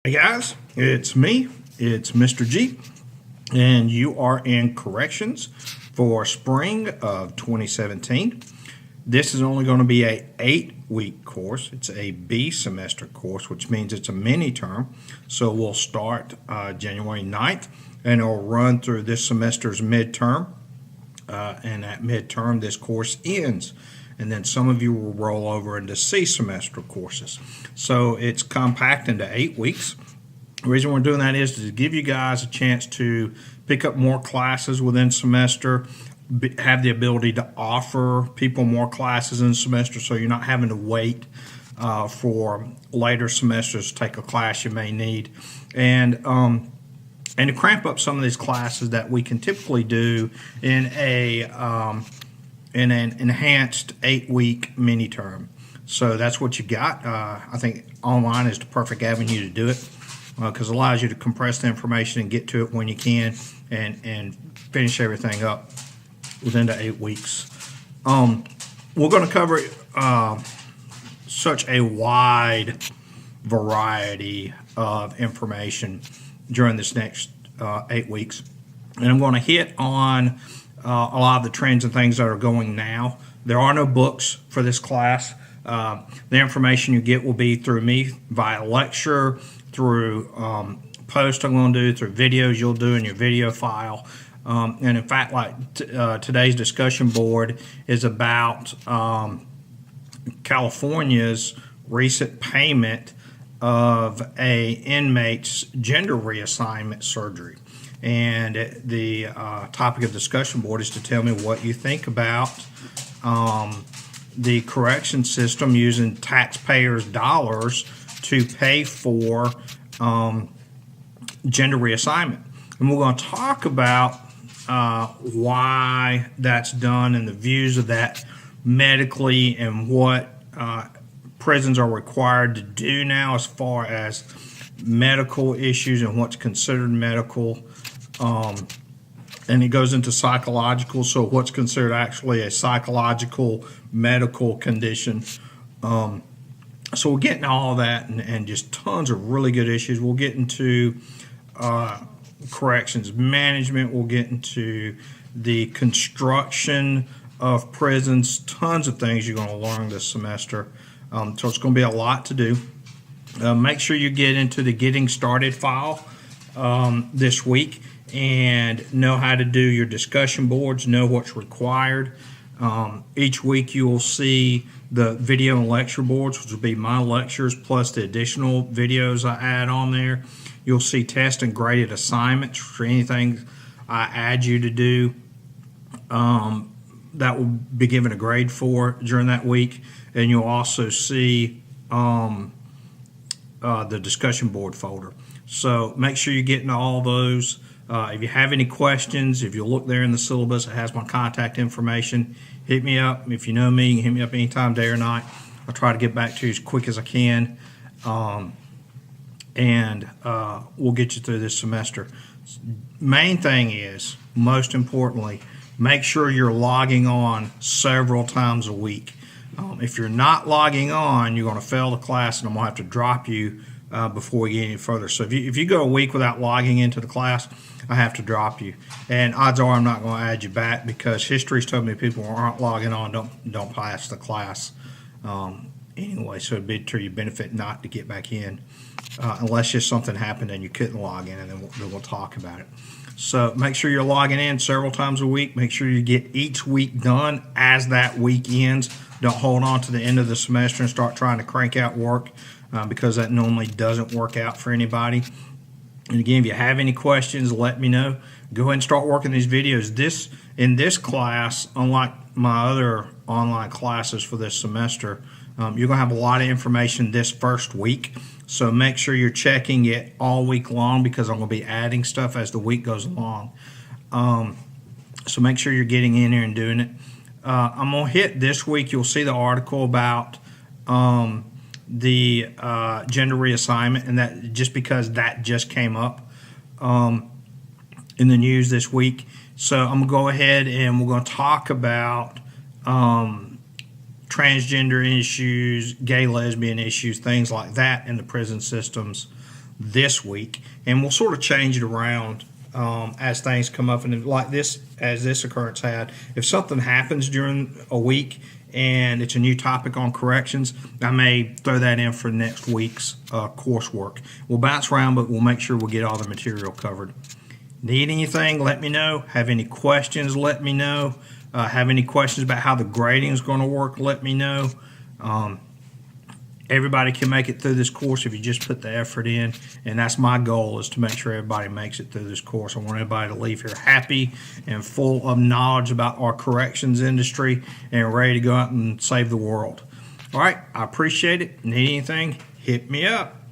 Hey guys, it's me, it's Mr. G, and you are in corrections for spring of 2017. This is only going to be a 8-week course. It's a B semester course, which means it's a mini term. So we'll start January 9th, and it'll run through this semester's midterm. And at midterm, this course ends. And then some of you will roll over into C semester courses. So it's compact into 8 weeks. The reason we're doing that is to give you guys a chance to pick up more classes within semester, have the ability to offer people more classes in the semester so you're not having to wait for later semesters to take a class you may need. And to cramp up some of these classes that we can typically do in an enhanced 8-week mini term. So that's what you got. I think online is the perfect avenue to do it because it allows you to compress the information and get to it when you can and finish everything up within the 8 weeks. We're going to cover such a wide variety of information during this next 8 weeks. And I'm going to hit on a lot of the trends and things that are going now. There are no books for this class. The information you get will be through me via lecture, through posts I'm going to do, through videos you'll do in your video file. And in fact, like today's discussion board is about California's recent payment of a inmate's gender reassignment surgery. And the topic of discussion board is to tell me what you think about the correction system using taxpayers' dollars to pay for gender reassignment. And we're going to talk about why that's done and the views of that medically and what prisons are required to do now as far as medical issues and what's considered medical. And it goes into psychological, so what's considered actually a psychological medical condition. So we'll get into all of that and just tons of really good issues. We'll get into corrections management. We'll get into the construction of prisons. Tons of things you're going to learn this semester. So it's going to be a lot to do. Make sure you get into the Getting Started file this week and know how to do your discussion boards, know what's required. Each week you will see the video and lecture boards, which will be my lectures plus the additional videos I add on there. You'll see test and graded assignments for anything I add you to do that will be given a grade for during that week. And you'll also see the discussion board folder. So make sure you get into all those. If you have any questions, if you look there in the syllabus, it has my contact information. Hit me up. If you know me, you can hit me up anytime, day or night. I'll try to get back to you as quick as I can. And we'll get you through this semester. Main thing is, most importantly, make sure you're logging on several times a week. If you're not logging on, you're going to fail the class, and I'm going to have to drop you before we get any further. So if you go a week without logging into the class, I have to drop you. And odds are I'm not going to add you back because history's told me people who aren't logging on don't pass the class anyway. So it'd be to your benefit not to get back in unless just something happened and you couldn't log in, and then we'll talk about it. So make sure you're logging in several times a week. Make sure you get each week done as that week ends. Don't hold on to the end of the semester and start trying to crank out work because that normally doesn't work out for anybody. And again, if you have any questions, let me know. Go ahead and start working these videos. In this class, unlike my other online classes for this semester, you're going to have a lot of information this first week. So make sure you're checking it all week long because I'm going to be adding stuff as the week goes along. So make sure you're getting in here and doing it. I'm going to hit this week. You'll see the article about the gender reassignment, and that just because that just came up in the news this week. So I'm going to go ahead and we're going to talk about transgender issues, gay, lesbian issues, things like that in the prison systems this week, and we'll sort of change it around as things come up. And like this, as this occurrence had, if something happens during a week and it's a new topic on corrections, I may throw that in for next week's coursework. We'll bounce around, but we'll make sure we'll get all the material covered. Need anything, let me know. Have any questions, let me know. Have any questions about how the grading is going to work, let me know. Everybody can make it through this course if you just put the effort in, and that's my goal, is to make sure everybody makes it through this course. I want everybody to leave here happy and full of knowledge about our corrections industry and ready to go out and save the world. All right, I appreciate it. Need anything, hit me up.